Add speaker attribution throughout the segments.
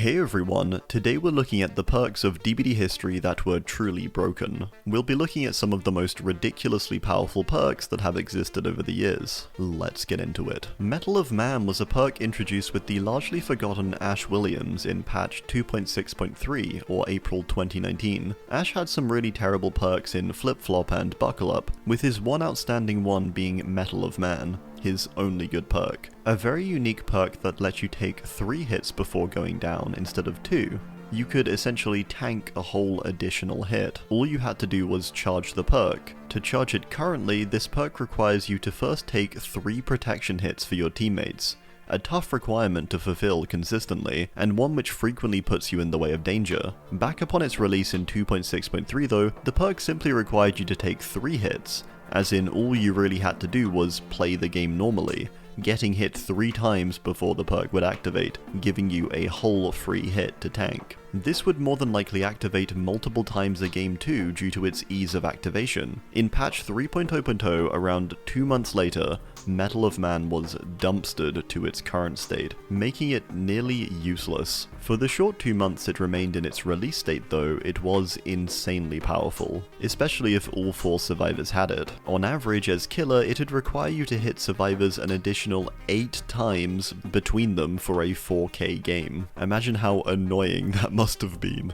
Speaker 1: Hey everyone, today we're looking at the perks of DbD history that were truly broken. We'll be looking at some of the most ridiculously powerful perks that have existed over the years. Let's get into it. Mettle of Man was a perk introduced with the largely forgotten Ash Williams in patch 2.6.3 or April 2019. Ash had some really terrible perks in Flip Flop and Buckle Up, with his one outstanding one being Mettle of Man, his only good perk. A very unique perk that lets you take 3 hits before going down instead of 2. You could essentially tank a whole additional hit. All you had to do was charge the perk. To charge it currently, this perk requires you to first take 3 protection hits for your teammates. A tough requirement to fulfill consistently, and one which frequently puts you in the way of danger. Back upon its release in 2.6.3 though, the perk simply required you to take 3 hits, as in all you really had to do was play the game normally, getting hit 3 times before the perk would activate, giving you a whole free hit to tank. This would more than likely activate multiple times a game too due to its ease of activation. In patch 3.0.0, around 2 months later, Mettle of Man was dumpstered to its current state, making it nearly useless. For the short 2 months it remained in its release state though, it was insanely powerful, especially if all 4 survivors had it. On average, as killer, it'd require you to hit survivors an additional 8 times between them for a 4K game. Imagine how annoying that must have been.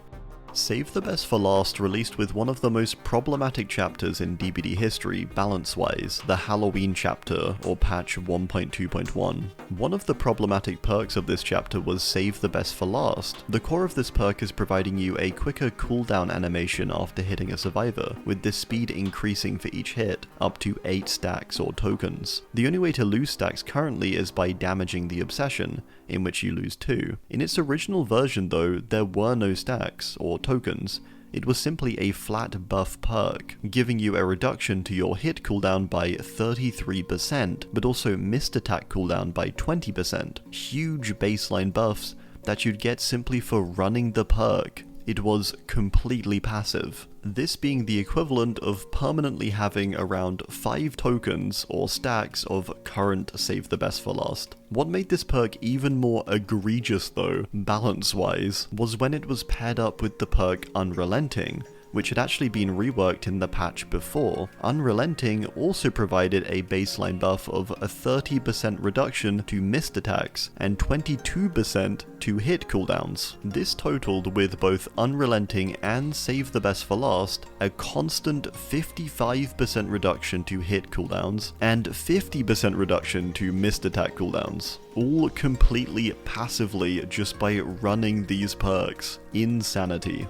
Speaker 1: Save the Best for Last released with one of the most problematic chapters in DbD history balance-wise, the Halloween chapter, or patch 1.2.1. One of the problematic perks of this chapter was Save the Best for Last. The core of this perk is providing you a quicker cooldown animation after hitting a survivor, with this speed increasing for each hit, up to 8 stacks or tokens. The only way to lose stacks currently is by damaging the Obsession, in which you lose 2. In its original version though, there were no stacks, or tokens. It was simply a flat buff perk, giving you a reduction to your hit cooldown by 33%, but also missed attack cooldown by 20%. Huge baseline buffs that you'd get simply for running the perk. It was completely passive, this being the equivalent of permanently having around 5 tokens or stacks of current Save the Best for Last. What made this perk even more egregious though, balance-wise, was when it was paired up with the perk Unrelenting, which had actually been reworked in the patch before. Unrelenting also provided a baseline buff of a 30% reduction to missed attacks and 22% to hit cooldowns. This totaled, with both Unrelenting and Save the Best for Last, a constant 55% reduction to hit cooldowns and 50% reduction to missed attack cooldowns. All completely passively just by running these perks. Insanity.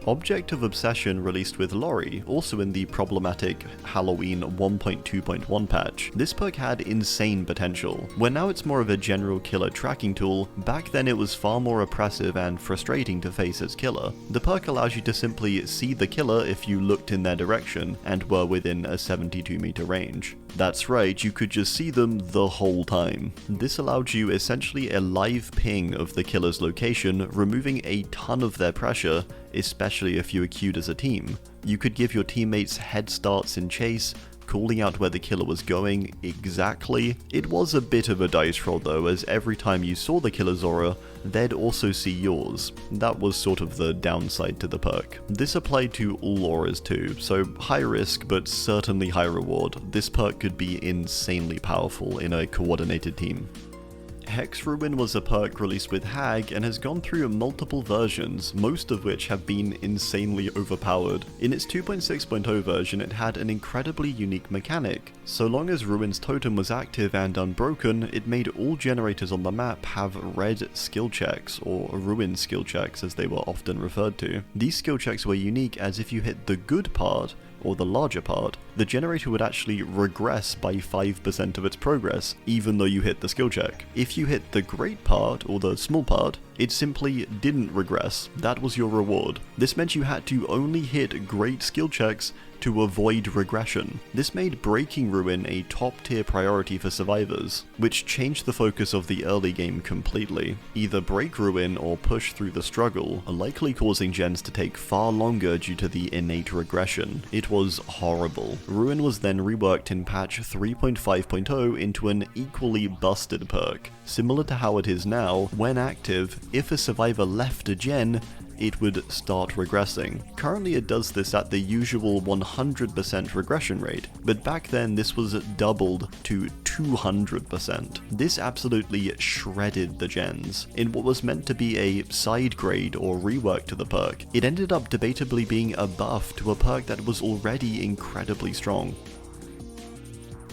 Speaker 1: Object of Obsession released with Lori, also in the problematic Halloween 1.2.1 patch. This perk had insane potential. Where now it's more of a general killer tracking tool, back then it was far more oppressive and frustrating to face as killer. The perk allows you to simply see the killer if you looked in their direction and were within a 72 meter range. That's right, you could just see them the whole time. This allowed you essentially a live ping of the killer's location, removing a ton of their pressure, especially if you were queued as a team. You could give your teammates head starts in chase, calling out where the killer was going exactly. It was a bit of a dice roll though, as every time you saw the killer's aura, they'd also see yours. That was sort of the downside to the perk. This applied to all auras too, so high risk but certainly high reward. This perk could be insanely powerful in a coordinated team. Hex Ruin was a perk released with Hag and has gone through multiple versions, most of which have been insanely overpowered. In its 2.6.0 version, it had an incredibly unique mechanic. So long as Ruin's totem was active and unbroken, it made all generators on the map have red skill checks, or Ruin skill checks as they were often referred to. These skill checks were unique as if you hit the good part, or the larger part, the generator would actually regress by 5% of its progress, even though you hit the skill check. If you hit the great part, or the small part, it simply didn't regress. That was your reward. This meant you had to only hit great skill checks to avoid regression. This made breaking Ruin a top tier priority for survivors, which changed the focus of the early game completely. Either break Ruin or push through the struggle, likely causing gens to take far longer due to the innate regression. It was horrible. Ruin was then reworked in patch 3.5.0 into an equally busted perk. Similar to how it is now, when active, if a survivor left a gen, it would start regressing. Currently it does this at the usual 100% regression rate, but back then this was doubled to 200%. This absolutely shredded the gens. In what was meant to be a side grade or rework to the perk, it ended up debatably being a buff to a perk that was already incredibly strong.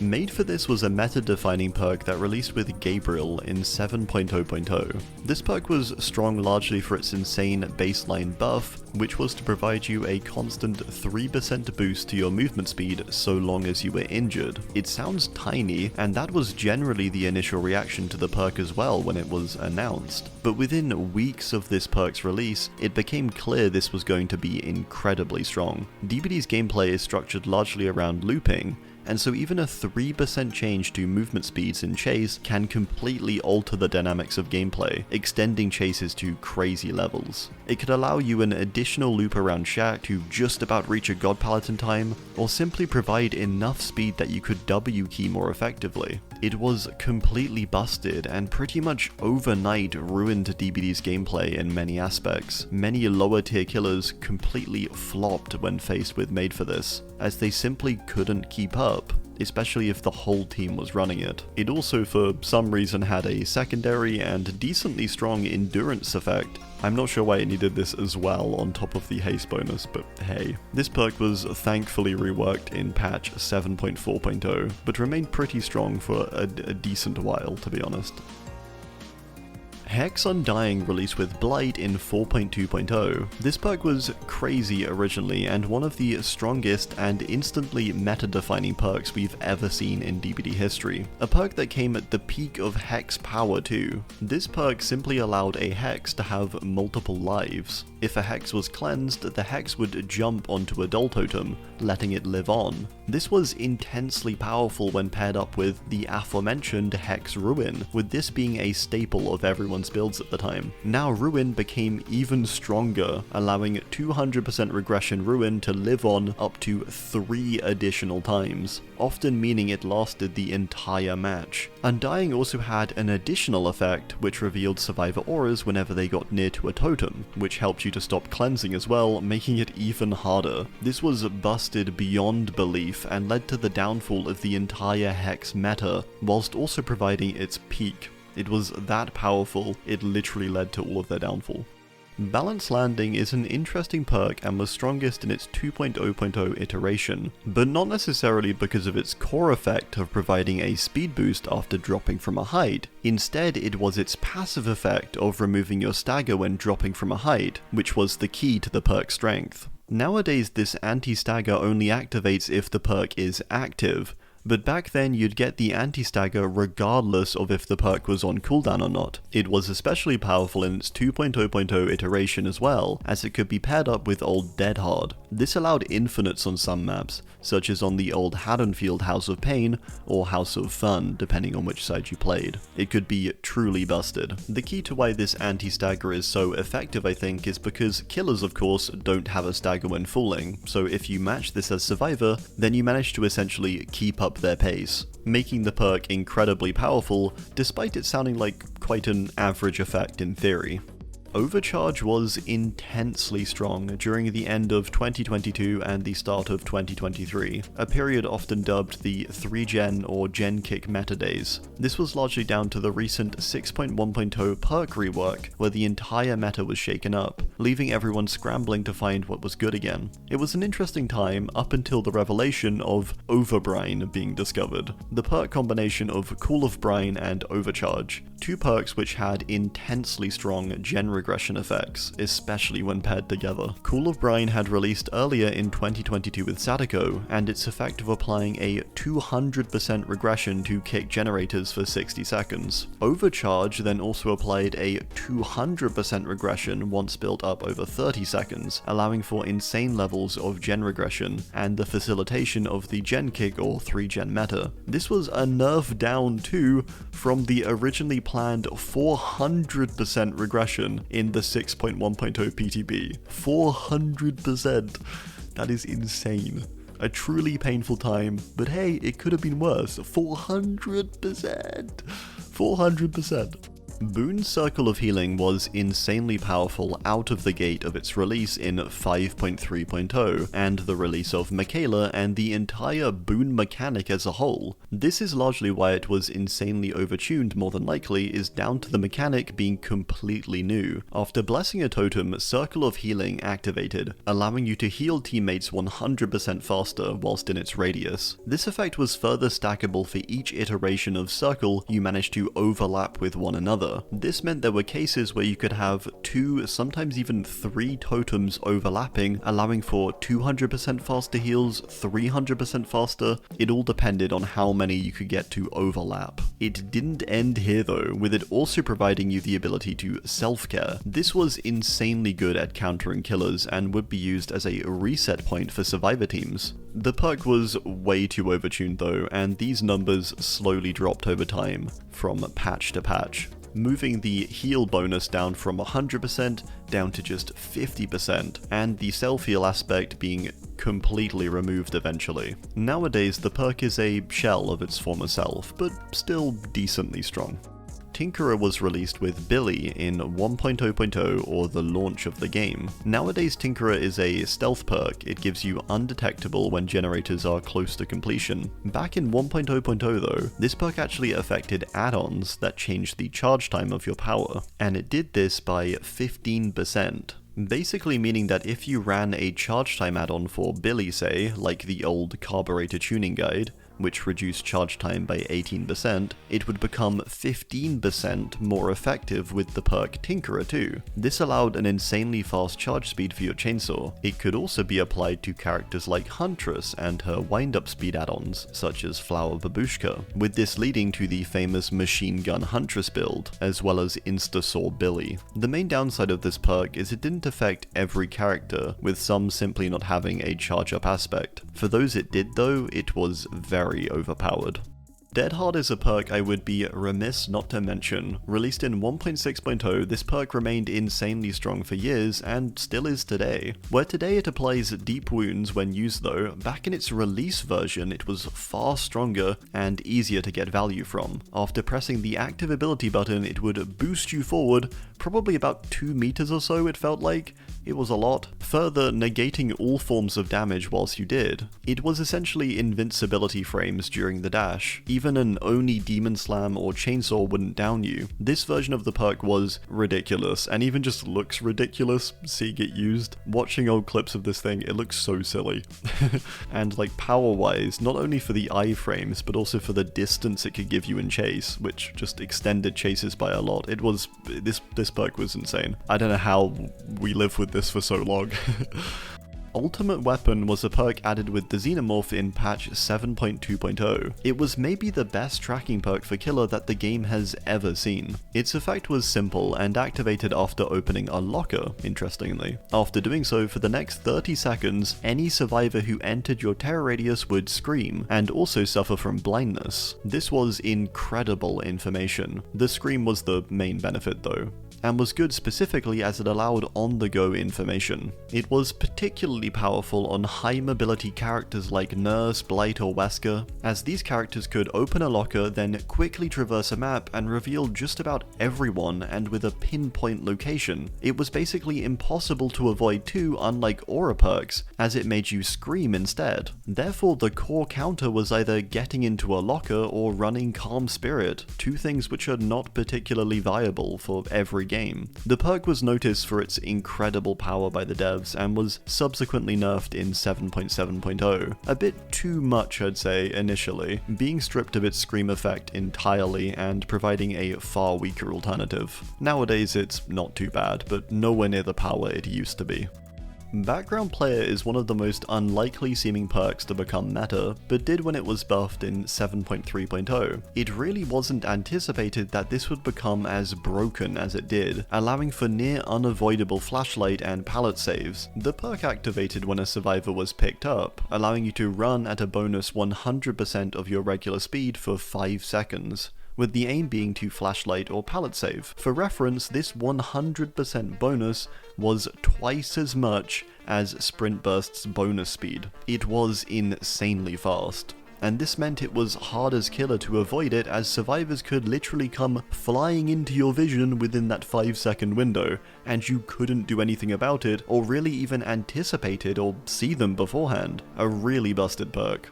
Speaker 1: Made for this was a meta-defining perk that released with Gabriel in 7.0.0. This perk was strong largely for its insane baseline buff, which was to provide you a constant 3% boost to your movement speed so long as you were injured. It sounds tiny, and that was generally the initial reaction to the perk as well when it was announced. But within weeks of this perk's release, it became clear this was going to be incredibly strong. DbD's gameplay is structured largely around looping, and so even a 3% change to movement speeds in chase can completely alter the dynamics of gameplay, extending chases to crazy levels. It could allow you an additional loop around Shack to just about reach a God Pallet in time, or simply provide enough speed that you could W key more effectively. It was completely busted and pretty much overnight ruined DbD's gameplay in many aspects. Many lower tier killers completely flopped when faced with Made for this, as they simply couldn't keep up, especially if the whole team was running it. It also for some reason had a secondary and decently strong endurance effect. I'm not sure why it needed this as well on top of the haste bonus, but hey. This perk was thankfully reworked in patch 7.4.0, but remained pretty strong for a decent while, to be honest. Hex Undying released with Blight in 4.2.0. This perk was crazy originally and one of the strongest and instantly meta-defining perks we've ever seen in DbD history. A perk that came at the peak of Hex power too. This perk simply allowed a Hex to have multiple lives. If a Hex was cleansed, the Hex would jump onto a Dull Totem, letting it live on. This was intensely powerful when paired up with the aforementioned Hex Ruin, with this being a staple of everyone's builds at the time. Now Ruin became even stronger, allowing 200% regression Ruin to live on up to 3 additional times, often meaning it lasted the entire match. Undying also had an additional effect which revealed survivor auras whenever they got near to a totem, which helped you to stop cleansing as well, making it even harder. This was busted beyond belief and led to the downfall of the entire Hex meta, whilst also providing its peak. It was that powerful, it literally led to all of their downfall. Balanced Landing is an interesting perk and was strongest in its 2.0.0 iteration, but not necessarily because of its core effect of providing a speed boost after dropping from a height. Instead, it was its passive effect of removing your stagger when dropping from a height, which was the key to the perk's strength. Nowadays, this anti-stagger only activates if the perk is active, but back then you'd get the anti-stagger regardless of if the perk was on cooldown or not. It was especially powerful in its 2.0.0 iteration as well, as it could be paired up with old Dead Hard. This allowed infinites on some maps, such as on the old Haddonfield House of Pain or House of Fun, depending on which side you played. It could be truly busted. The key to why this anti-stagger is so effective, I think, is because killers of course don't have a stagger when falling, so if you match this as Survivor, then you manage to essentially keep up their pace, making the perk incredibly powerful, despite it sounding like quite an average effect in theory. Overcharge was intensely strong during the end of 2022 and the start of 2023, a period often dubbed the 3-gen or gen kick meta days. This was largely down to the recent 6.1.0 perk rework, where the entire meta was shaken up, leaving everyone scrambling to find what was good again. It was an interesting time up until the revelation of Overbrine being discovered, the perk combination of Call of Brine and Overcharge, two perks which had intensely strong gen regression effects, especially when paired together. Call of Brine had released earlier in 2022 with Sadako, and its effect of applying a 200% regression to kick generators for 60 seconds. Overcharge then also applied a 200% regression once built up over 30 seconds, allowing for insane levels of gen regression and the facilitation of the gen kick or 3-gen meta. This was a nerf down too from the originally planned 400% regression in the 6.1.0 PTB. 400%. That is insane. A truly painful time, but hey, it could have been worse. 400%. 400%. Boon's Circle of Healing was insanely powerful out of the gate of its release in 5.3.0, and the release of Michaela and the entire Boon mechanic as a whole. This is largely why it was insanely overtuned, more than likely, is down to the mechanic being completely new. After blessing a totem, Circle of Healing activated, allowing you to heal teammates 100% faster whilst in its radius. This effect was further stackable for each iteration of Circle you managed to overlap with one another. This meant there were cases where you could have 2, sometimes even 3 totems overlapping, allowing for 200% faster heals, 300% faster. It all depended on how many you could get to overlap. It didn't end here though, with it also providing you the ability to self-care. This was insanely good at countering killers and would be used as a reset point for survivor teams. The perk was way too overtuned though, and these numbers slowly dropped over time, from patch to patch, moving the heal bonus down from 100% down to just 50%, and the self-heal aspect being completely removed eventually. Nowadays, the perk is a shell of its former self, but still decently strong. Tinkerer was released with Billy in 1.0.0 or the launch of the game. Nowadays Tinkerer is a stealth perk. It gives you undetectable when generators are close to completion. Back in 1.0.0 though, this perk actually affected add-ons that changed the charge time of your power, and it did this by 15%. Basically meaning that if you ran a charge time add-on for Billy, say, like the old Carburetor Tuning Guide, which reduced charge time by 18%, it would become 15% more effective with the perk Tinkerer too. This allowed an insanely fast charge speed for your chainsaw. It could also be applied to characters like Huntress and her wind-up speed add-ons, such as Flower Babushka, with this leading to the famous Machine Gun Huntress build, as well as Insta-Saw Billy. The main downside of this perk is it didn't affect every character, with some simply not having a charge-up aspect. For those it did though, it was very overpowered. Dead Hard is a perk I would be remiss not to mention. Released in 1.6.0, this perk remained insanely strong for years, and still is today. Where today it applies deep wounds when used though, back in its release version it was far stronger and easier to get value from. After pressing the active ability button, it would boost you forward, probably about 2 meters or so it felt like. It was a lot. Further negating all forms of damage whilst you did. It was essentially invincibility frames during the dash. Even an Oni Demon Slam or Chainsaw wouldn't down you. This version of the perk was ridiculous, and even just looks ridiculous seeing it used. Watching old clips of this thing, it looks so silly. And like power-wise, not only for the iframes, but also for the distance it could give you in chase, which just extended chases by a lot. It was, this perk was insane. I don't know how we live with this for so long. Ultimate Weapon was a perk added with the Xenomorph in patch 7.2.0. It was maybe the best tracking perk for killer that the game has ever seen. Its effect was simple and activated after opening a locker, interestingly. After doing so, for the next 30 seconds, any survivor who entered your terror radius would scream, and also suffer from blindness. This was incredible information. The scream was the main benefit though, and was good specifically as it allowed on-the-go information. It was particularly powerful on high mobility characters like Nurse, Blight or Wesker, as these characters could open a locker, then quickly traverse a map and reveal just about everyone, and with a pinpoint location. It was basically impossible to avoid too, unlike aura perks, as it made you scream instead. Therefore the core counter was either getting into a locker or running Calm Spirit, two things which are not particularly viable for every game. The perk was noticed for its incredible power by the devs and was subsequently nerfed in 7.7.0. A bit too much, I'd say, initially, being stripped of its scream effect entirely and providing a far weaker alternative. Nowadays it's not too bad, but nowhere near the power it used to be. Background Player is one of the most unlikely seeming perks to become meta, but did when it was buffed in 7.3.0. It really wasn't anticipated that this would become as broken as it did, allowing for near unavoidable flashlight and pallet saves. The perk activated when a survivor was picked up, allowing you to run at a bonus 100% of your regular speed for 5 seconds. With the aim being to flashlight or pallet save. For reference, this 100% bonus was twice as much as Sprint Burst's bonus speed. It was insanely fast. and this meant it was hard as killer to avoid it, as survivors could literally come flying into your vision within that 5-second window, and you couldn't do anything about it, or really even anticipate it or see them beforehand. A really busted perk.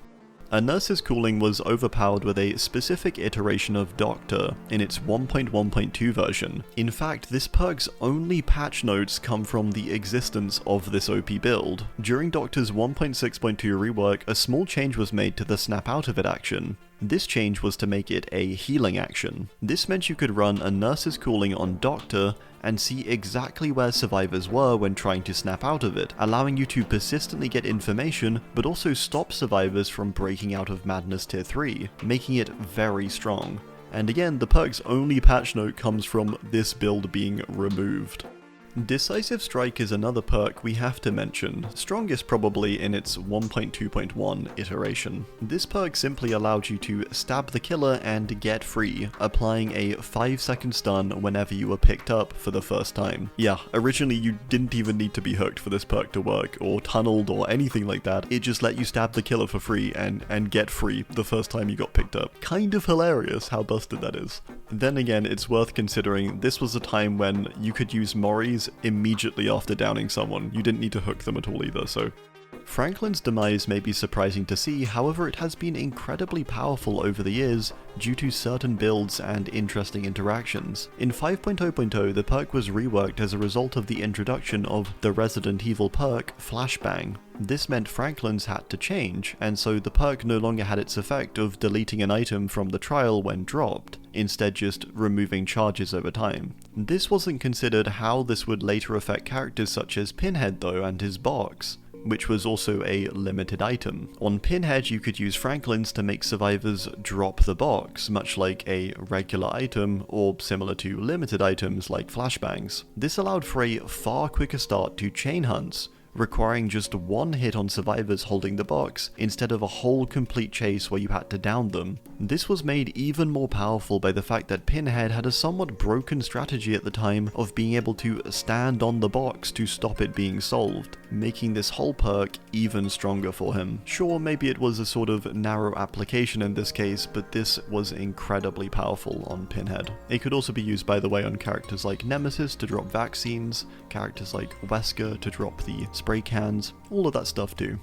Speaker 1: A nurse's cooling was overpowered with a specific iteration of Doctor in its 1.1.2 version. In fact, this perk's only patch notes come from the existence of this OP build. During Doctor's 1.6.2 rework, a small change was made to the snap out of it action. This change was to make it a healing action. This meant you could run a nurse's cooling on Doctor and see exactly where survivors were when trying to snap out of it, allowing you to persistently get information, but also stop survivors from breaking out of Madness Tier 3, making it very strong. And again, the perk's only patch note comes from this build being removed. Decisive Strike is another perk we have to mention, strongest probably in its 1.2.1 iteration. This perk simply allowed you to stab the killer and get free, applying a 5-second stun whenever you were picked up for the first time. Yeah, originally you didn't even need to be hooked for this perk to work, or tunneled or anything like that. It just let you stab the killer for free and get free the first time you got picked up. Kind of hilarious how busted that is. Then again, it's worth considering this was a time when you could use Moris immediately after downing someone. You didn't need to hook them at all either, so. Franklin's demise may be surprising to see, however it has been incredibly powerful over the years due to certain builds and interesting interactions. In 5.0.0, the perk was reworked as a result of the introduction of the Resident Evil perk, Flashbang. This meant Franklin's had to change, and so the perk no longer had its effect of deleting an item from the trial when dropped, instead just removing charges over time. This wasn't considered how this would later affect characters such as Pinhead though, and his box, which was also a limited item. On Pinhead, you could use Franklin's to make survivors drop the box, much like a regular item, or similar to limited items like flashbangs. This allowed for a far quicker start to chain hunts, requiring just one hit on survivors holding the box, instead of a whole complete chase where you had to down them. This was made even more powerful by the fact that Pinhead had a somewhat broken strategy at the time of being able to stand on the box to stop it being solved, making this whole perk even stronger for him. Sure, maybe it was a sort of narrow application in this case, but this was incredibly powerful on Pinhead. It could also be used, by the way, on characters like Nemesis to drop vaccines, characters like Wesker to drop the spray cans, all of that stuff too.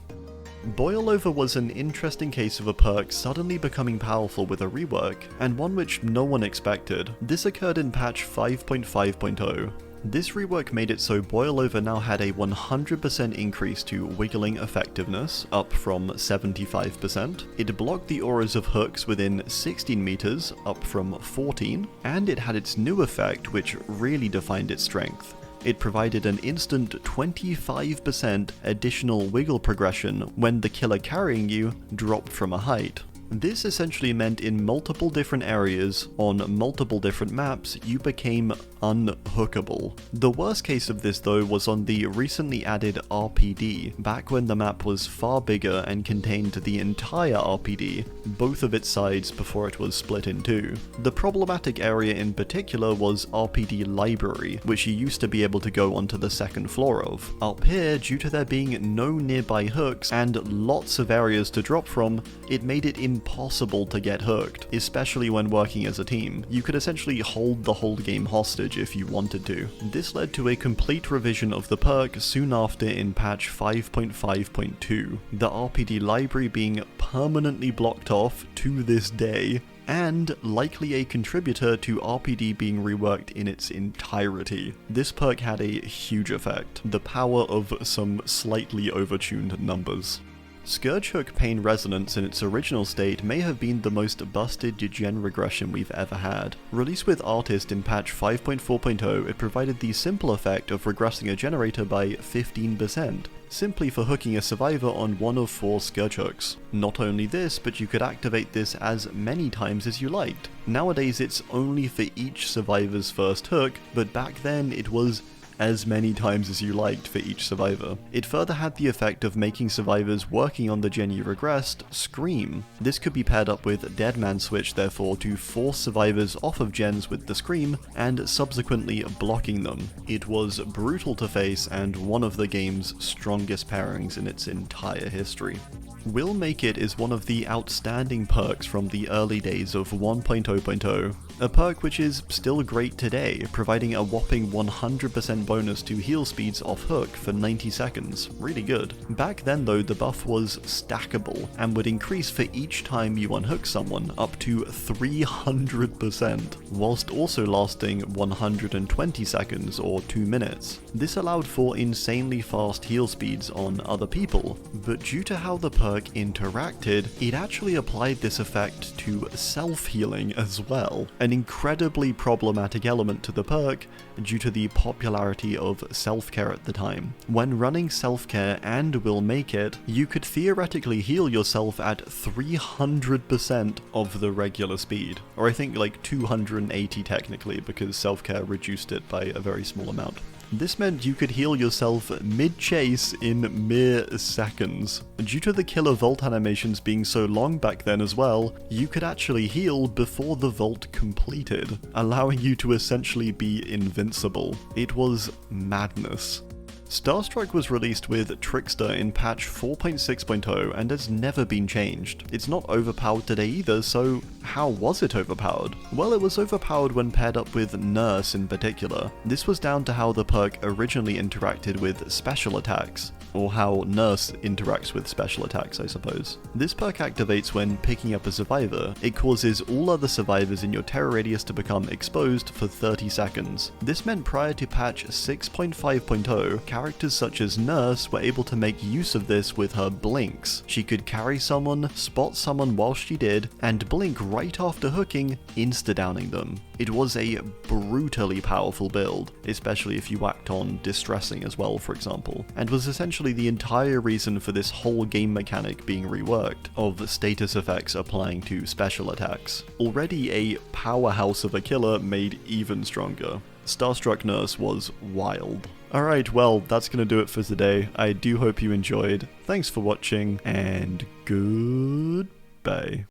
Speaker 1: Boil Over was an interesting case of a perk suddenly becoming powerful with a rework, and one which no one expected. This occurred in patch 5.5.0. This rework made it so Boil Over now had a 100% increase to wiggling effectiveness, up from 75%. It blocked the auras of hooks within 16 meters, up from 14, and it had its new effect which really defined its strength. It provided an instant 25% additional wiggle progression when the killer carrying you dropped from a height. This essentially meant in multiple different areas, on multiple different maps, you became unhookable. The worst case of this though was on the recently added RPD, back when the map was far bigger and contained the entire RPD, both of its sides before it was split in two. The problematic area in particular was RPD Library, which you used to be able to go onto the second floor of. Up here, due to there being no nearby hooks and lots of areas to drop from, it made it impossible to get hooked, especially when working as a team. You could essentially hold the whole game hostage if you wanted to. This led to a complete revision of the perk soon after in patch 5.5.2, the RPD library being permanently blocked off to this day, and likely a contributor to RPD being reworked in its entirety. This perk had a huge effect, the power of some slightly overtuned numbers. Scourge Hook Pain Resonance in its original state may have been the most busted gen regression we've ever had. Released with Artist in patch 5.4.0, it provided the simple effect of regressing a generator by 15%, simply for hooking a survivor on one of 4 Scourge Hooks. Not only this, but you could activate this as many times as you liked. Nowadays it's only for each survivor's first hook, but back then it was as many times as you liked for each survivor. It further had the effect of making survivors working on the gen you regressed scream. This could be paired up with Dead Man Switch therefore to force survivors off of gens with the scream and subsequently blocking them. It was brutal to face and one of the game's strongest pairings in its entire history. Will Make It is one of the outstanding perks from the early days of 1.0.0, a perk which is still great today, providing a whopping 100% bonus to heal speeds off hook for 90 seconds, really good. Back then though, the buff was stackable and would increase for each time you unhook someone up to 300%, whilst also lasting 120 seconds or 2 minutes. This allowed for insanely fast heal speeds on other people, but due to how the perk interacted, it actually applied this effect to self-healing as well, an incredibly problematic element to the perk due to the popularity of self-care at the time. When running self-care and Will Make It, you could theoretically heal yourself at 300% of the regular speed, or I think like 280 technically because self-care reduced it by a very small amount. This meant you could heal yourself mid-chase in mere seconds. Due to the killer vault animations being so long back then as well, you could actually heal before the vault completed, allowing you to essentially be invincible. It was madness. Starstruck was released with Trickster in patch 4.6.0 and has never been changed. It's not overpowered today either, so how was it overpowered? Well, it was overpowered when paired up with Nurse in particular. This was down to how the perk originally interacted with special attacks, or how Nurse interacts with special attacks, I suppose. This perk activates when picking up a survivor. It causes all other survivors in your terror radius to become exposed for 30 seconds. This meant prior to patch 6.5.0, characters such as Nurse were able to make use of this with her blinks. She could carry someone, spot someone while she did, and blink right after hooking, insta-downing them. It was a brutally powerful build, especially if you whacked on distressing as well, for example, and was essentially the entire reason for this whole game mechanic being reworked, of status effects applying to special attacks. Already a powerhouse of a killer made even stronger. Starstruck Nurse was wild. Alright, well, that's gonna do it for today. I do hope you enjoyed. Thanks for watching, and goodbye.